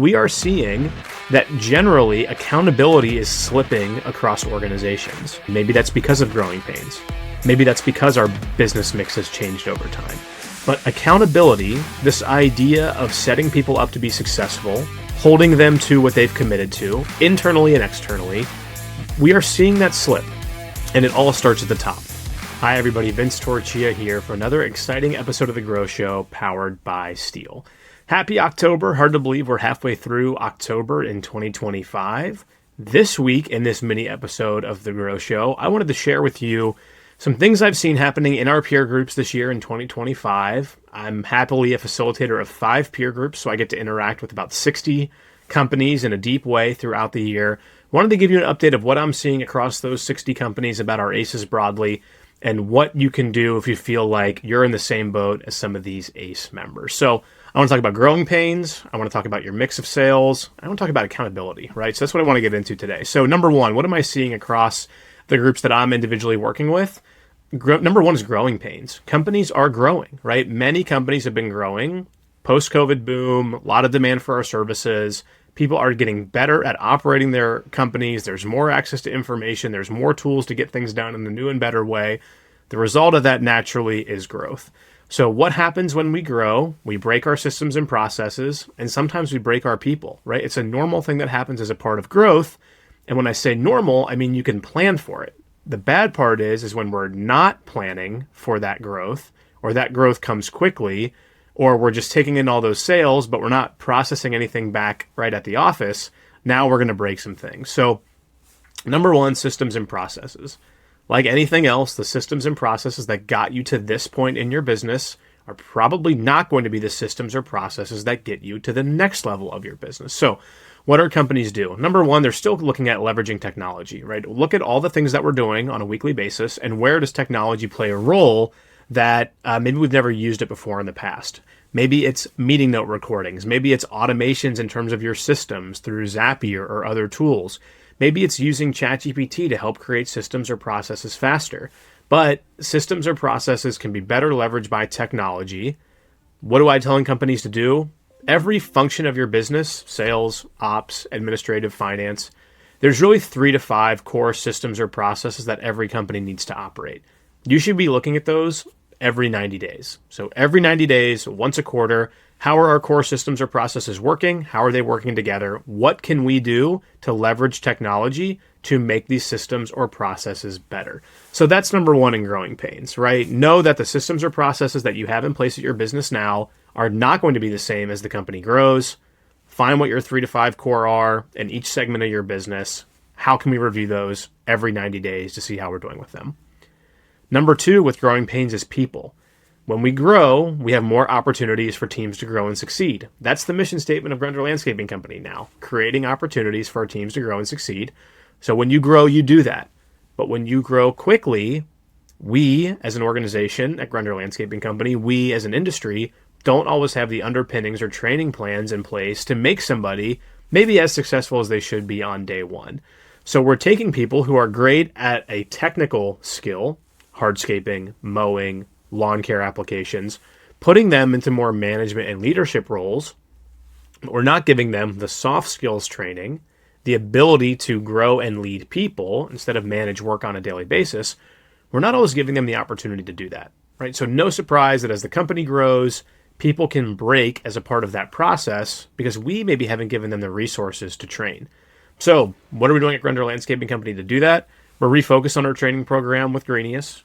We are seeing that generally accountability is slipping across organizations. Maybe that's because of growing pains. Maybe that's because our business mix has changed over time. But accountability, this idea of setting people up to be successful, holding them to what they've committed to, internally and externally, we are seeing that slip. And it all starts at the top. Hi everybody, Vince Torchia here for another exciting episode of The Grow Show powered by Steel. Happy October. Hard to believe we're halfway through October in 2025. This week in this mini episode of The Grow Show, I wanted to share with you some things I've seen happening in our peer groups this year in 2025. I'm happily a facilitator of 5 peer groups, so I get to interact with about 60 companies in a deep way throughout the year. Wanted to give you an update of what I'm seeing across those 60 companies about our ACEs broadly, and what you can do if you feel like you're in the same boat as some of these ACE members. So I want to talk about growing pains. I want to talk about your mix of sales. I want to talk about accountability, right? So that's what I want to get into today. So number one, what am I seeing across the groups that I'm individually working with? Number one is growing pains. Companies are growing, right? Many companies have been growing. Post-COVID boom, a lot of demand for our services. People are getting better at operating their companies. There's more access to information. There's more tools to get things done in a new and better way. The result of that naturally is growth. So what happens when we grow? We break our systems and processes, and sometimes we break our people, right? It's a normal thing that happens as a part of growth. And when I say normal, I mean you can plan for it. The bad part is when we're not planning for that growth, or that growth comes quickly, or we're just taking in all those sales, but we're not processing anything back right at the office. Now we're going to break some things. So number one, systems and processes. Like anything else, the systems and processes that got you to this point in your business are probably not going to be the systems or processes that get you to the next level of your business. So what do companies do? Number one, they're still looking at leveraging technology, right? Look at all the things that we're doing on a weekly basis, and where does technology play a role that maybe we've never used it before in the past. Maybe it's meeting note recordings. Maybe it's automations in terms of your systems through Zapier or other tools. Maybe it's using ChatGPT to help create systems or processes faster. But systems or processes can be better leveraged by technology. What am I telling companies to do? Every function of your business, sales, ops, administrative, finance, there's really 3 to 5 core systems or processes that every company needs to operate. You should be looking at those every 90 days. So every 90 days, once a quarter, how are our core systems or processes working? How are they working together? What can we do to leverage technology to make these systems or processes better? So that's number one in growing pains, right? Know that the systems or processes that you have in place at your business now are not going to be the same as the company grows. Find what your 3 to 5 core are in each segment of your business. How can we review those every 90 days to see how we're doing with them? Number two with growing pains is people. When we grow, we have more opportunities for teams to grow and succeed. That's the mission statement of Grunder Landscaping Company now, creating opportunities for our teams to grow and succeed. So when you grow, you do that. But when you grow quickly, we as an organization at Grunder Landscaping Company, we as an industry, don't always have the underpinnings or training plans in place to make somebody maybe as successful as they should be on day one. So we're taking people who are great at a technical skill, hardscaping, mowing, lawn care applications, putting them into more management and leadership roles. We're not giving them the soft skills training, the ability to grow and lead people instead of manage work on a daily basis. We're not always giving them the opportunity to do that, right? So no surprise that as the company grows, people can break as a part of that process because we maybe haven't given them the resources to train. So what are we doing at Grunder Landscaping Company to do that? We're refocused on our training program with Greenius.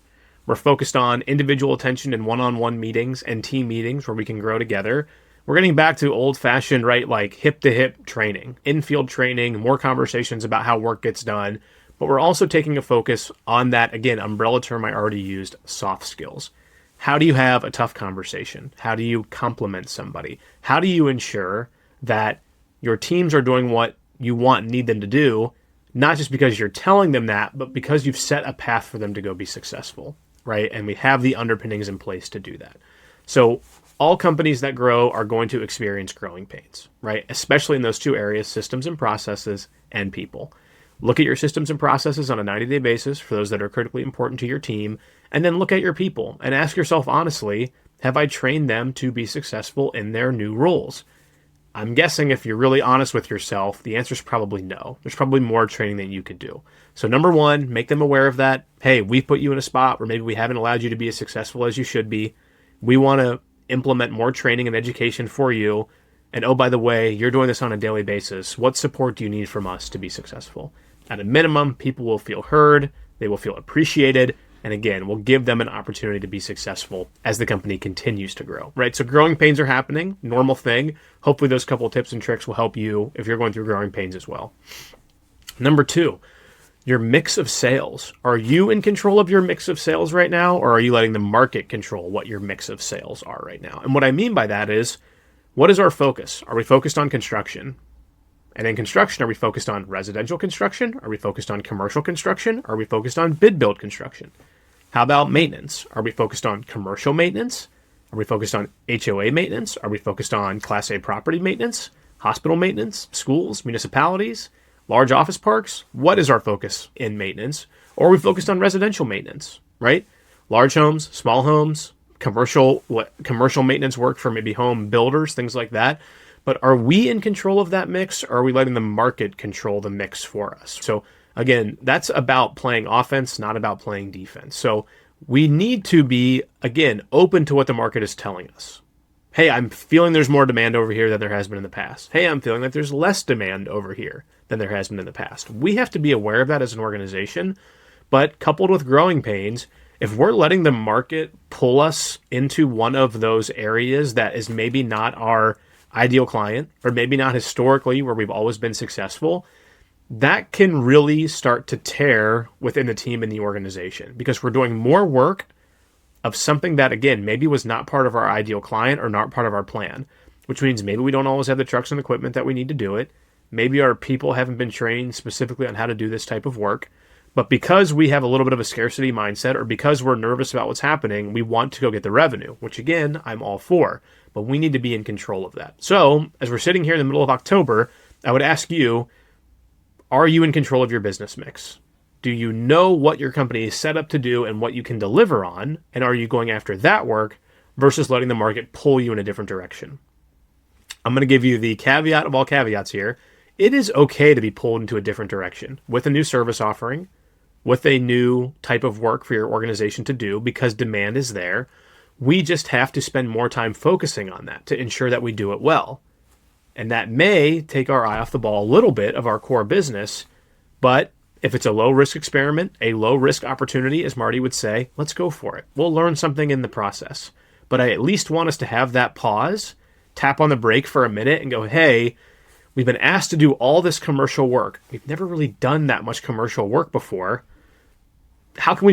We're focused on individual attention and one-on-one meetings and team meetings where we can grow together. We're getting back to old-fashioned, right, like hip-to-hip training, in-field training, more conversations about how work gets done. But we're also taking a focus on that, again, umbrella term I already used, soft skills. How do you have a tough conversation? How do you compliment somebody? How do you ensure that your teams are doing what you want and need them to do, not just because you're telling them that, but because you've set a path for them to go be successful, right? And we have the underpinnings in place to do that. So all companies that grow are going to experience growing pains, right? Especially in those 2 areas, systems and processes and people. Look at your systems and processes on a 90-day basis for those that are critically important to your team, and then look at your people and ask yourself honestly, have I trained them to be successful in their new roles? I'm guessing if you're really honest with yourself, the answer is probably no. There's probably more training that you could do. So number one, make them aware of that. Hey, we've put you in a spot where maybe we haven't allowed you to be as successful as you should be. We want to implement more training and education for you. And oh, by the way, you're doing this on a daily basis. What support do you need from us to be successful? At a minimum, people will feel heard. They will feel appreciated. And again, we'll give them an opportunity to be successful as the company continues to grow, right? So growing pains are happening, normal thing. Hopefully those couple of tips and tricks will help you if you're going through growing pains as well. Number two, your mix of sales. Are you in control of your mix of sales right now, or are you letting the market control what your mix of sales are right now? And what I mean by that is, what is our focus? Are we focused on construction? And in construction, are we focused on residential construction? Are we focused on commercial construction? Are we focused on bid build construction? How about maintenance? Are we focused on commercial maintenance? Are we focused on HOA maintenance? Are we focused on Class A property maintenance, hospital maintenance, schools, municipalities, large office parks? What is our focus in maintenance? Or are we focused on residential maintenance, right? Large homes, small homes, commercial maintenance work for maybe home builders, things like that. But are we in control of that mix, or are we letting the market control the mix for us? So again, that's about playing offense, not about playing defense. So we need to be, again, open to what the market is telling us. Hey, I'm feeling there's more demand over here than there has been in the past. Hey, I'm feeling that there's less demand over here than there has been in the past. We have to be aware of that as an organization, but coupled with growing pains, if we're letting the market pull us into one of those areas that is maybe not our ideal client, or maybe not historically where we've always been successful, that can really start to tear within the team and the organization, because we're doing more work of something that, again, maybe was not part of our ideal client or not part of our plan, which means maybe we don't always have the trucks and equipment that we need to do it. Maybe our people haven't been trained specifically on how to do this type of work. But because we have a little bit of a scarcity mindset, or because we're nervous about what's happening, we want to go get the revenue, which again, I'm all for. But we need to be in control of that. So as we're sitting here in the middle of October, I would ask you, are you in control of your business mix? Do you know what your company is set up to do and what you can deliver on? And are you going after that work versus letting the market pull you in a different direction? I'm going to give you the caveat of all caveats here. It is okay to be pulled into a different direction with a new service offering, with a new type of work for your organization to do, because demand is there. We just have to spend more time focusing on that to ensure that we do it well. And that may take our eye off the ball a little bit of our core business, but if it's a low-risk experiment, a low-risk opportunity, as Marty would say, let's go for it. We'll learn something in the process. But I at least want us to have that pause, tap on the brake for a minute and go, hey, we've been asked to do all this commercial work. We've never really done that much commercial work before. How can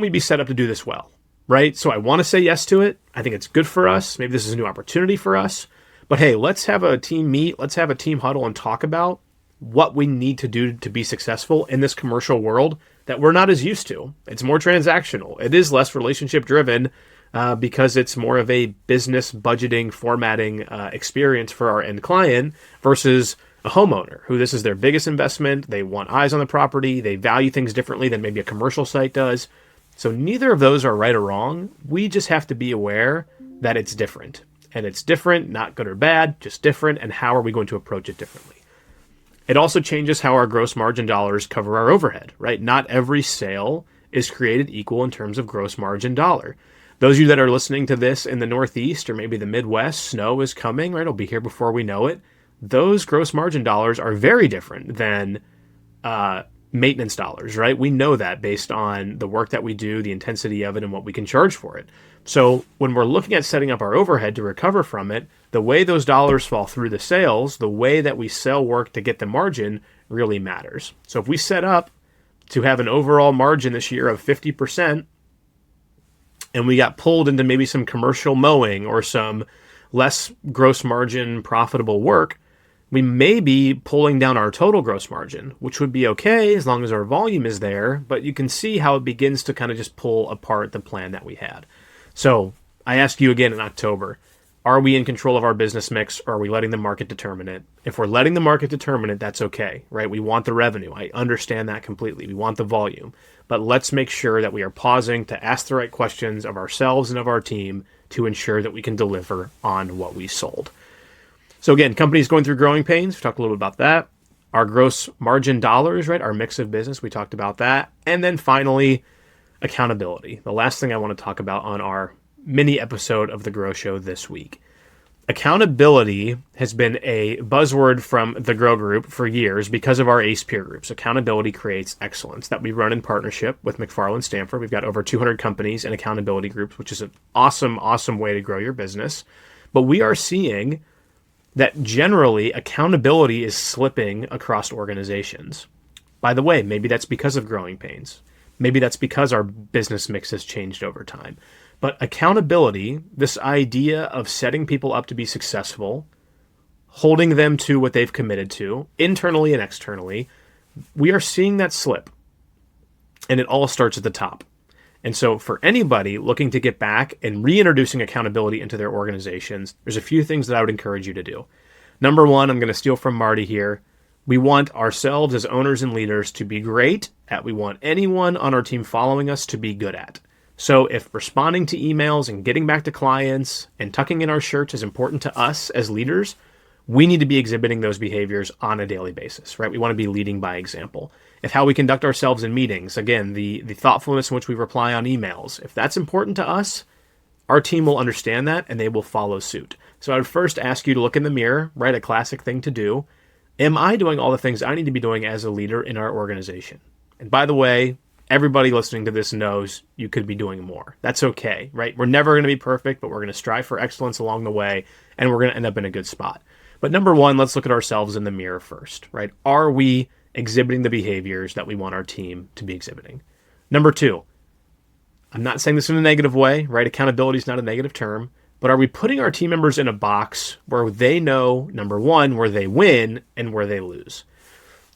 we be set up to do this well, right? So I want to say yes to it. I think it's good for us. Maybe this is a new opportunity for us. But hey, let's have a team meet. Let's have a team huddle and talk about what we need to do to be successful in this commercial world that we're not as used to. It's more transactional. It is less relationship driven because it's more of a business budgeting, formatting experience for our end client versus a homeowner who this is their biggest investment. They want eyes on the property. They value things differently than maybe a commercial site does. So neither of those are right or wrong. We just have to be aware that it's different. And it's different, not good or bad, just different. And how are we going to approach it differently? It also changes how our gross margin dollars cover our overhead, right? Not every sale is created equal in terms of gross margin dollar. Those of you that are listening to this in the Northeast or maybe the Midwest, snow is coming, right? It'll be here before we know it. Those gross margin dollars are very different than maintenance dollars, right? We know that based on the work that we do, the intensity of it, and what we can charge for it. So when we're looking at setting up our overhead to recover from it, the way those dollars fall through the sales, the way that we sell work to get the margin really matters. So if we set up to have an overall margin this year of 50%, and we got pulled into maybe some commercial mowing or some less gross margin profitable work, we may be pulling down our total gross margin, which would be okay as long as our volume is there, but you can see how it begins to kind of just pull apart the plan that we had. So I ask you again in October, are we in control of our business mix, or are we letting the market determine it? If we're letting the market determine it, that's okay, right? We want the revenue. I understand that completely. We want the volume. But let's make sure that we are pausing to ask the right questions of ourselves and of our team to ensure that we can deliver on what we sold. So again, companies going through growing pains. We talked a little bit about that. Our gross margin dollars, right? Our mix of business. We talked about that. And then finally, accountability. The last thing I want to talk about on our mini episode of The Grow Show this week. Accountability has been a buzzword from the Grow Group for years because of our ACE peer groups. Accountability creates excellence that we run in partnership with McFarland Stanford. We've got over 200 companies and accountability groups, which is an awesome, awesome way to grow your business. But we are seeing that generally accountability is slipping across organizations. By the way, maybe that's because of growing pains. Maybe that's because our business mix has changed over time. But accountability, this idea of setting people up to be successful, holding them to what they've committed to, internally and externally, we are seeing that slip. And it all starts at the top. And so for anybody looking to get back and reintroducing accountability into their organizations, there's a few things that I would encourage you to do. Number one, I'm going to steal from Marty here. We want ourselves as owners and leaders to be great at. We want anyone on our team following us to be good at. So if responding to emails and getting back to clients and tucking in our shirts is important to us as leaders, we need to be exhibiting those behaviors on a daily basis, right? We want to be leading by example. If how we conduct ourselves in meetings, again, the thoughtfulness in which we reply on emails, if that's important to us, our team will understand that and they will follow suit. So I would first ask you to look in the mirror, right? A classic thing to do. Am I doing all the things I need to be doing as a leader in our organization? And by the way, everybody listening to this knows you could be doing more. That's okay, right? We're never going to be perfect, but we're going to strive for excellence along the way, and we're going to end up in a good spot. But number one, let's look at ourselves in the mirror first, right? Are we exhibiting the behaviors that we want our team to be exhibiting? Number two, I'm not saying this in a negative way, right? Accountability is not a negative term, but are we putting our team members in a box where they know, number one, where they win and where they lose?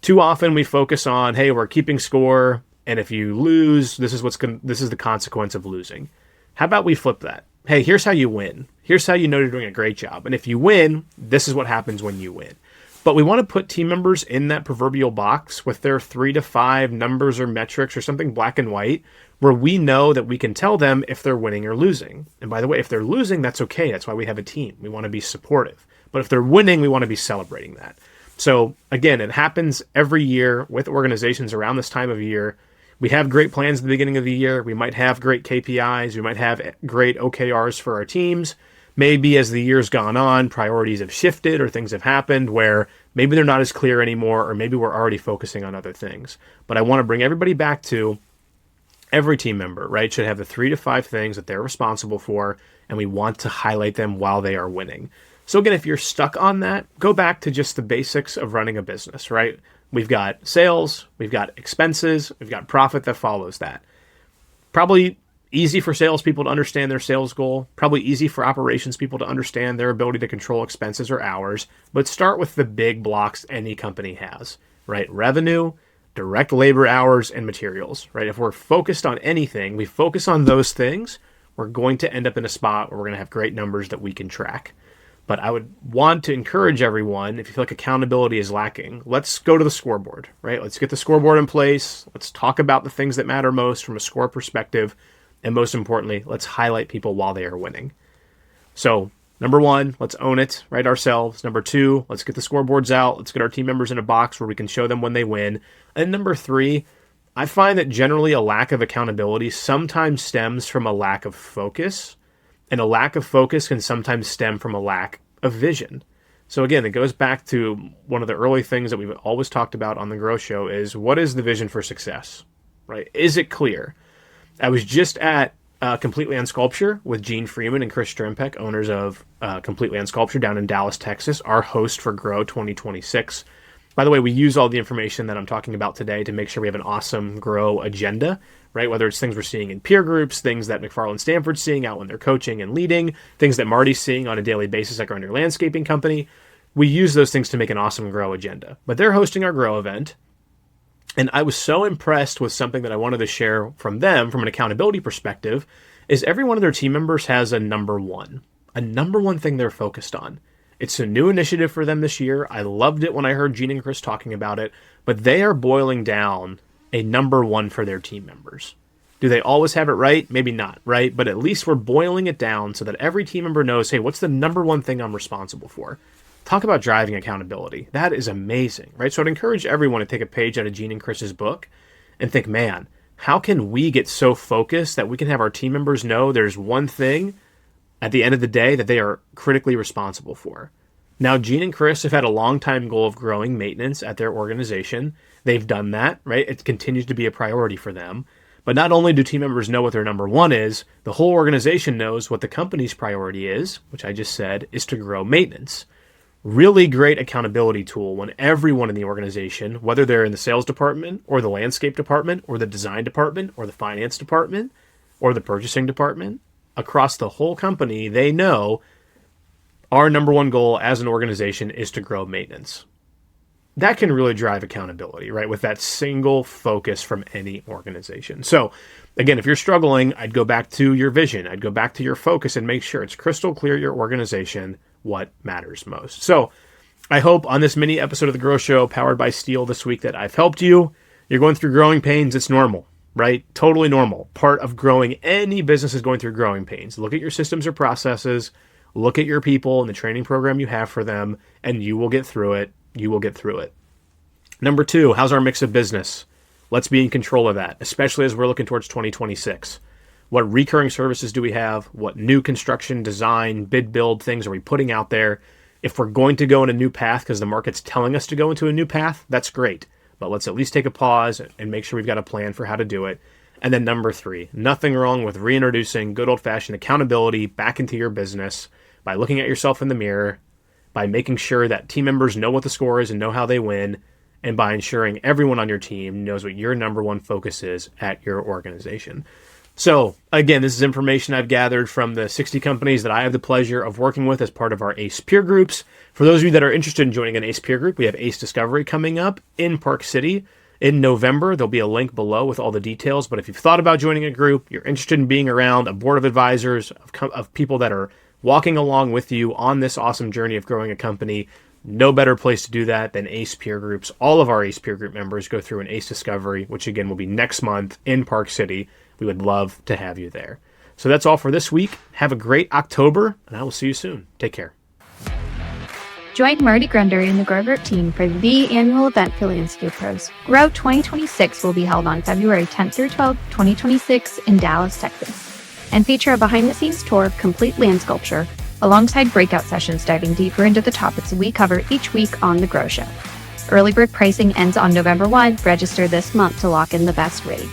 Too often we focus on, hey, we're keeping score, and if you lose, this is the consequence of losing. How about we flip that? Hey, here's how you win. Here's how you know you're doing a great job. And if you win, this is what happens when you win. But we want to put team members in that proverbial box with their 3 to 5 numbers or metrics or something black and white, where we know that we can tell them if they're winning or losing. And by the way, if they're losing, that's okay. That's why we have a team. We want to be supportive. But if they're winning, we want to be celebrating that. So again, it happens every year with organizations around this time of year. We have great plans at the beginning of the year. We might have great KPIs. We might have great OKRs for our teams. Maybe as the year's gone on, priorities have shifted or things have happened where maybe they're not as clear anymore, or maybe we're already focusing on other things. But I want to bring everybody back to every team member, right, should have the 3 to 5 things that they're responsible for, and we want to highlight them while they are winning. So again, if you're stuck on that, go back to just the basics of running a business, right? We've got sales, we've got expenses, we've got profit that follows that. Probably easy for salespeople to understand their sales goal, probably easy for operations people to understand their ability to control expenses or hours, but start with the big blocks any company has, right? Revenue, direct labor hours, and materials, right? If we're focused on anything, we focus on those things, we're going to end up in a spot where we're going to have great numbers that we can track. But I would want to encourage everyone, if you feel like accountability is lacking, let's go to the scoreboard, right? Let's get the scoreboard in place. Let's talk about the things that matter most from a score perspective. And most importantly, let's highlight people while they are winning. So number one, let's own it, right, ourselves. Number two, let's get the scoreboards out. Let's get our team members in a box where we can show them when they win. And number three, I find that generally a lack of accountability sometimes stems from a lack of focus. And a lack of focus can sometimes stem from a lack of vision. So again, it goes back to one of the early things that we've always talked about on the Grow Show is, what is the vision for success, right? Is it clear? I was just at Completely on Sculpture with Gene Freeman and Chris Sternpeck, owners of Completely on Sculpture down in Dallas, Texas, our host for Grow 2026. By the way, we use all the information that I'm talking about today to make sure we have an awesome Grow agenda, right? Whether it's things we're seeing in peer groups, things that McFarland Stanford's seeing out when they're coaching and leading, things that Marty's seeing on a daily basis like our under landscaping company. We use those things to make an awesome Grow agenda. But they're hosting our Grow event. And I was so impressed with something that I wanted to share from them from an accountability perspective is every one of their team members has a number one thing they're focused on. It's a new initiative for them this year. I loved it when I heard Gene and Chris talking about it, but they are boiling down a number one for their team members. Do they always have it right? Maybe not, right? But at least we're boiling it down so that every team member knows, hey, what's the number one thing I'm responsible for? Talk about driving accountability. That is amazing, right? So I'd encourage everyone to take a page out of Gene and Chris's book and think, man, how can we get so focused that we can have our team members know there's one thing at the end of the day that they are critically responsible for? Now, Gene and Chris have had a long time goal of growing maintenance at their organization. They've done that, right? It continues to be a priority for them. But not only do team members know what their number one is, the whole organization knows what the company's priority is, which I just said is to grow maintenance. Really great accountability tool when everyone in the organization, whether they're in the sales department or the landscape department or the design department or the finance department or the purchasing department, across the whole company, they know our number one goal as an organization is to grow maintenance. That can really drive accountability, right? With that single focus from any organization. So again, if you're struggling, I'd go back to your vision. I'd go back to your focus and make sure it's crystal clear your organization what matters most. So I hope on this mini episode of The Grow Show powered by Steel this week that I've helped you. You're going through growing pains. It's normal, right? Totally normal. Part of growing any business is going through growing pains. Look at your systems or processes. Look at your people and the training program you have for them, and you will get through it. You will get through it. Number 2, how's our mix of business? Let's be in control of that, especially as we're looking towards 2026. What recurring services do we have? What new construction, design, bid, build things are we putting out there? If we're going to go in a new path because the market's telling us to go into a new path, that's great. But let's at least take a pause and make sure we've got a plan for how to do it. And then number 3, nothing wrong with reintroducing good old-fashioned accountability back into your business by looking at yourself in the mirror, by making sure that team members know what the score is and know how they win, and by ensuring everyone on your team knows what your number one focus is at your organization. So again, this is information I've gathered from the 60 companies that I have the pleasure of working with as part of our ACE peer groups. For those of you that are interested in joining an ACE peer group, we have ACE Discovery coming up in Park City in November. There'll be a link below with all the details. But if you've thought about joining a group, you're interested in being around a board of advisors, of people that are walking along with you on this awesome journey of growing a company, no better place to do that than ACE peer groups. All of our ACE peer group members go through an ACE Discovery, which again will be next month in Park City. We would love to have you there. So that's all for this week. Have a great October, and I will see you soon. Take care. Join Marty Grunder and the Grow Group team for the annual event for landscape pros. Grow 2026 will be held on February 10th through 12th, 2026 in Dallas, Texas, and feature a behind-the-scenes tour of complete land sculpture alongside breakout sessions diving deeper into the topics we cover each week on The Grow Show. Early bird pricing ends on November 1. Register this month to lock in the best rate.